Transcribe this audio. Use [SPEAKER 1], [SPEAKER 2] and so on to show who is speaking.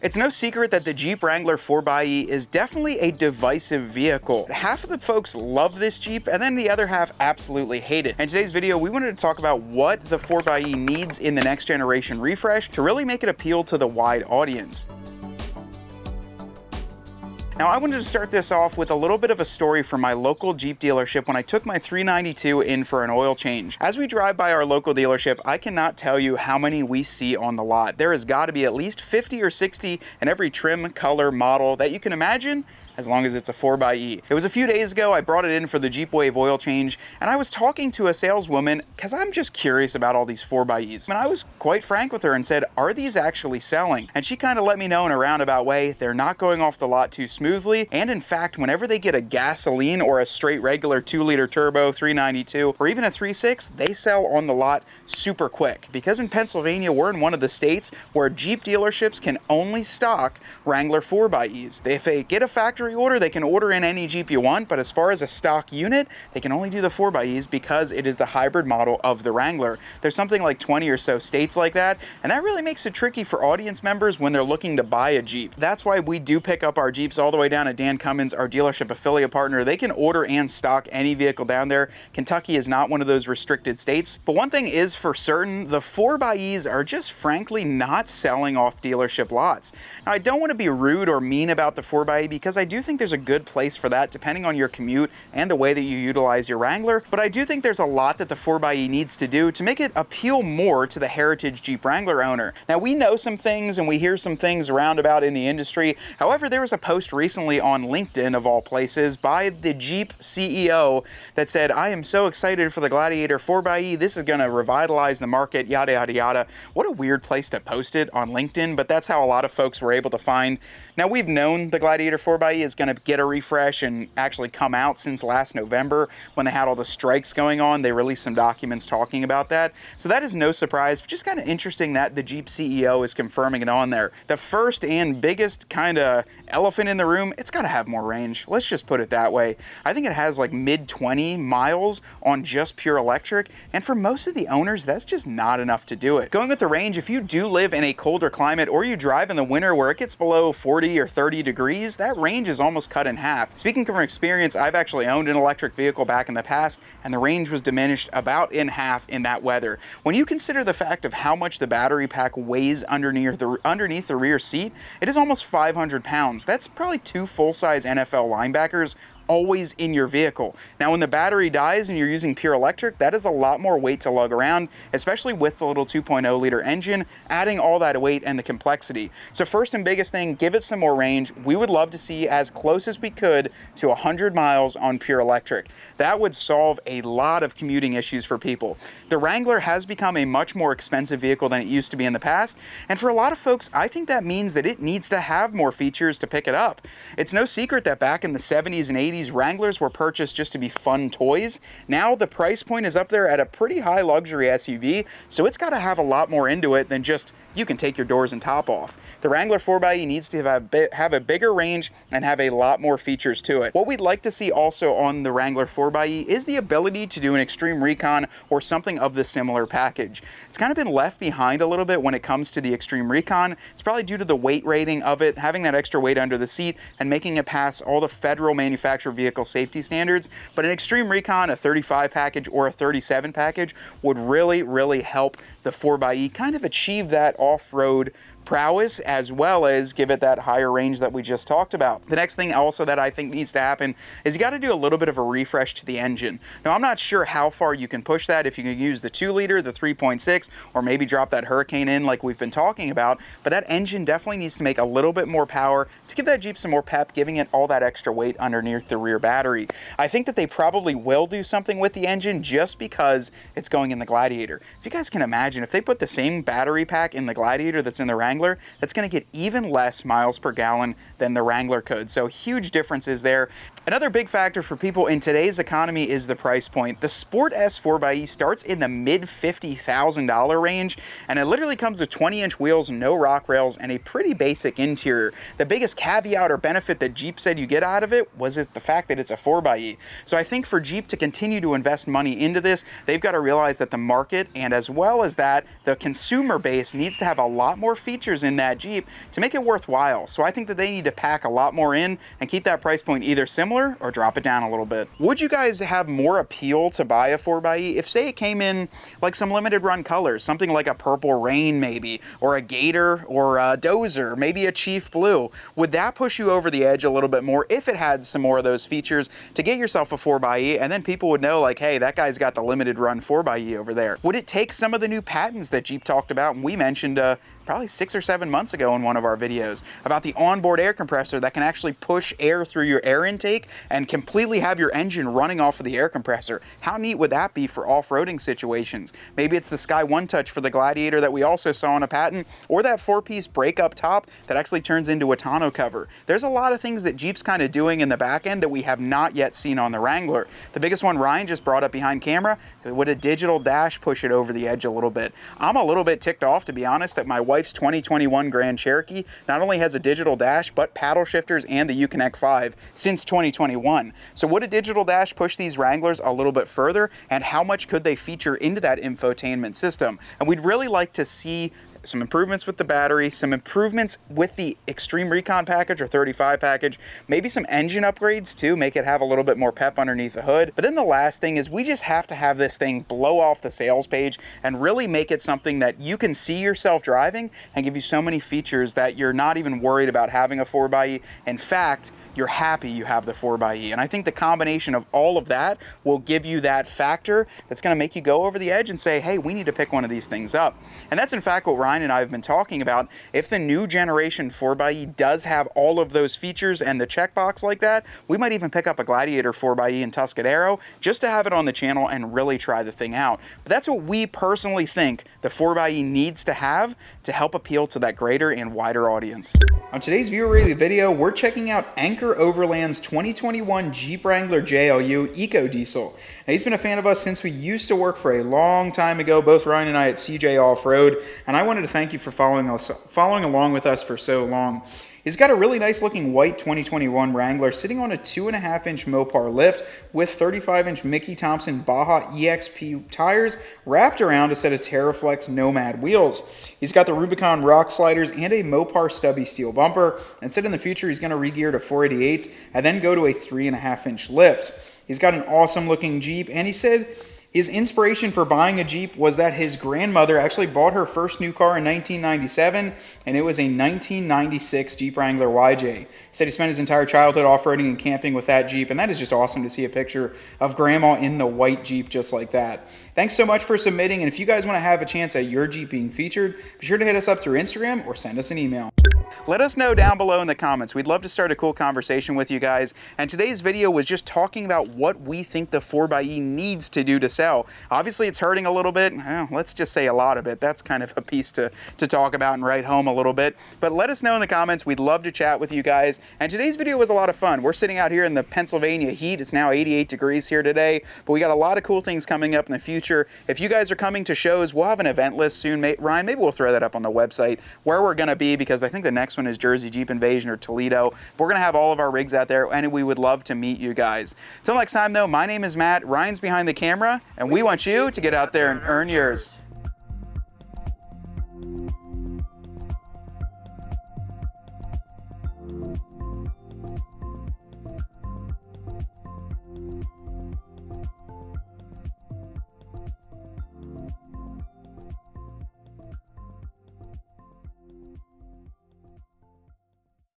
[SPEAKER 1] It's no secret that the Jeep Wrangler 4xe is definitely a divisive vehicle. Half of the folks love this Jeep, and then the other half absolutely hate it. In today's video, we wanted to talk about what the 4xe needs in the next generation refresh to really make it appeal to the wide audience. Now, I wanted to start this off with a little bit of a story from my local Jeep dealership when I took my 392 in for an oil change. As we drive by our local dealership, I cannot tell you how many we see on the lot. There has got to be at least 50 or 60 in every trim, color, model that you can imagine, as long as it's a 4xe. It was a few days ago, I brought it in for the Jeep Wave oil change, and I was talking to a saleswoman because I'm just curious about all these 4xes. And I was quite frank with her and said, are these actually selling? And she kind of let me know in a roundabout way, they're not going off the lot too smoothly. And in fact, whenever they get a gasoline or a straight regular 2-liter turbo 392, or even a 3.6, they sell on the lot super quick. Because in Pennsylvania, we're in one of the states where Jeep dealerships can only stock Wrangler 4xes. If they get a factory order, they can order in any Jeep you want, but as far as a stock unit, they can only do the 4xes because it is the hybrid model of the Wrangler. There's something like 20 or so states like that, and that really makes it tricky for audience members when they're looking to buy a Jeep. That's why we do pick up our Jeeps all the way down at Dan Cummins, our dealership affiliate partner. They can order and stock any vehicle down there. Kentucky is not one of those restricted states, but one thing is for certain, the 4xes are just frankly not selling off dealership lots. Now, I don't want to be rude or mean about the 4xe because I do think there's a good place for that depending on your commute and the way that you utilize your Wrangler, but I do think there's a lot that the 4xe needs to do to make it appeal more to the heritage Jeep Wrangler owner. Now, we know some things and we hear some things around about in the industry. However, there was a post recently on LinkedIn, of all places, by the Jeep CEO that said, I am so excited for the Gladiator 4xe. This is going to revitalize the market, yada, yada, yada. What a weird place to post it on LinkedIn, but that's how a lot of folks were able to find. Now, we've known the Gladiator 4xe is going to get a refresh and actually come out since last November when they had all the strikes going on. They released some documents talking about that. So that is no surprise, but just kind of interesting that the Jeep CEO is confirming it on there. The first and biggest kind of elephant in the room, it's got to have more range. Let's just put it that way. I think it has like mid 20 miles on just pure electric, and for most of the owners, that's just not enough to do it. Going with the range, if you do live in a colder climate or you drive in the winter where it gets below 40 or 30 degrees, that range is almost cut in half. Speaking from experience, I've actually owned an electric vehicle back in the past, and the range was diminished about in half in that weather. When you consider the fact of how much the battery pack weighs underneath the rear seat, it is almost 500 pounds. That's probably 2 full-size NFL linebackers always in your vehicle. Now, when the battery dies and you're using pure electric, that is a lot more weight to lug around, especially with the little 2.0 liter engine, adding all that weight and the complexity. So first and biggest thing, give it some more range. We would love to see as close as we could to 100 miles on pure electric. That would solve a lot of commuting issues for people. The Wrangler has become a much more expensive vehicle than it used to be in the past, and for a lot of folks, I think that means that it needs to have more features to pick it up. It's no secret that back in the 70s and 80s, Wranglers were purchased just to be fun toys. Now the price point is up there at a pretty high luxury SUV, so it's got to have a lot more into it than just you can take your doors and top off. The Wrangler 4xe needs to have a bigger range and have a lot more features to it. What we'd like to see also on the Wrangler 4xe is the ability to do an Extreme Recon or something of the similar package. It's kind of been left behind a little bit when it comes to the Extreme Recon. It's probably due to the weight rating of it, having that extra weight under the seat and making it pass all the federal manufacturer vehicle safety standards. But an Extreme Recon, a 35 package or a 37 package would really, really help the 4xe kind of achieve that off-road prowess, as well as give it that higher range that we just talked about. The next thing also that I think needs to happen is you got to do a little bit of a refresh to the engine. Now, I'm not sure how far you can push that, if you can use the 2-liter, the 3.6, or maybe drop that Hurricane in like we've been talking about, but that engine definitely needs to make a little bit more power to give that Jeep some more pep, giving it all that extra weight underneath the rear battery. I think that they probably will do something with the engine just because it's going in the Gladiator. If you guys can imagine, if they put the same battery pack in the Gladiator that's in the Wrangler, that's going to get even less miles per gallon than the Wrangler could. So huge differences there. Another big factor for people in today's economy is the price point. The Sport S 4xe starts in the mid $50,000 range, and it literally comes with 20-inch wheels, no rock rails, and a pretty basic interior. The biggest caveat or benefit that Jeep said you get out of it was the fact that it's a 4xe. So I think for Jeep to continue to invest money into this, they've got to realize that the market, and as well as that, the consumer base needs to have a lot more features features in that Jeep to make it worthwhile. So I think that they need to pack a lot more in and keep that price point either similar or drop it down a little bit. Would you guys have more appeal to buy a 4xe if, say, it came in like some limited run colors, something like a Purple Rain maybe, or a Gator, or a Dozer, maybe a Chief Blue? Would that push you over the edge a little bit more if it had some more of those features to get yourself a 4xe, and then people would know, like, hey, that guy's got the limited run 4xe over there? Would it take some of the new patents that Jeep talked about and we mentioned probably 6 or 7 months ago in one of our videos about the onboard air compressor that can actually push air through your air intake and completely have your engine running off of the air compressor? How neat would that be for off-roading situations? Maybe it's the Sky One Touch for the Gladiator that we also saw in a patent, or that 4-piece break-up top that actually turns into a tonneau cover. There's a lot of things that Jeep's kind of doing in the back end that we have not yet seen on the Wrangler. The biggest one Ryan just brought up behind camera: would a digital dash push it over the edge a little bit? I'm a little bit ticked off, to be honest, that my wife's 2021 Grand Cherokee not only has a digital dash, but paddle shifters and the Uconnect 5 since 2021. So would a digital dash push these Wranglers a little bit further, and how much could they feature into that infotainment system? And we'd really like to see some improvements with the battery, some improvements with the Extreme Recon package or 35 package, maybe some engine upgrades too, make it have a little bit more pep underneath the hood. But then the last thing is we just have to have this thing blow off the sales page and really make it something that you can see yourself driving and give you so many features that you're not even worried about having a 4xe. In fact, you're happy you have the 4xe. And I think the combination of all of that will give you that factor that's going to make you go over the edge and say, hey, we need to pick one of these things up. And that's in fact what Ryan and I have been talking about. If the new generation 4xe does have all of those features and the checkbox like that, we might even pick up a Gladiator 4xe in Tuscadero just to have it on the channel and really try the thing out. But that's what we personally think the 4xe needs to have to help appeal to that greater and wider audience. On today's viewer review video, we're checking out Anchor Overland's 2021 Jeep Wrangler JLU Eco Diesel. Now, he's been a fan of us since we used to work for a long time ago, both Ryan and I at CJ Off-Road, and I wanted to thank you for following along with us for so long. He's got a really nice looking white 2021 Wrangler sitting on a 2.5-inch Mopar lift with 35-inch Mickey Thompson Baja EXP tires wrapped around a set of TerraFlex Nomad wheels. He's got the Rubicon rock sliders and a Mopar stubby steel bumper, and said in the future he's going to re-gear to 488s and then go to a 3.5-inch lift. He's got an awesome looking Jeep, and he said his inspiration for buying a Jeep was that his grandmother actually bought her first new car in 1997, and it was a 1996 Jeep Wrangler YJ. He said he spent his entire childhood off-roading and camping with that Jeep, and that is just awesome to see a picture of Grandma in the white Jeep just like that. Thanks so much for submitting, and if you guys want to have a chance at your Jeep being featured, be sure to hit us up through Instagram or send us an email. Let us know down below in the comments. We'd love to start a cool conversation with you guys. And today's video was just talking about what we think the 4xe needs to do to sell. Obviously, it's hurting a little bit. Well, let's just say a lot of it. That's kind of a piece to talk about and write home a little bit. But let us know in the comments. We'd love to chat with you guys. And today's video was a lot of fun. We're sitting out here in the Pennsylvania heat. It's now 88 degrees here today. But we got a lot of cool things coming up in the future. If you guys are coming to shows, we'll have an event list soon. Ryan, maybe we'll throw that up on the website where we're going to be, because I think the next one is Jersey Jeep Invasion or Toledo. We're going to have all of our rigs out there, and we would love to meet you guys. Till next time, though, my name is Matt. Ryan's behind the camera, and we want you to get out there and earn yours.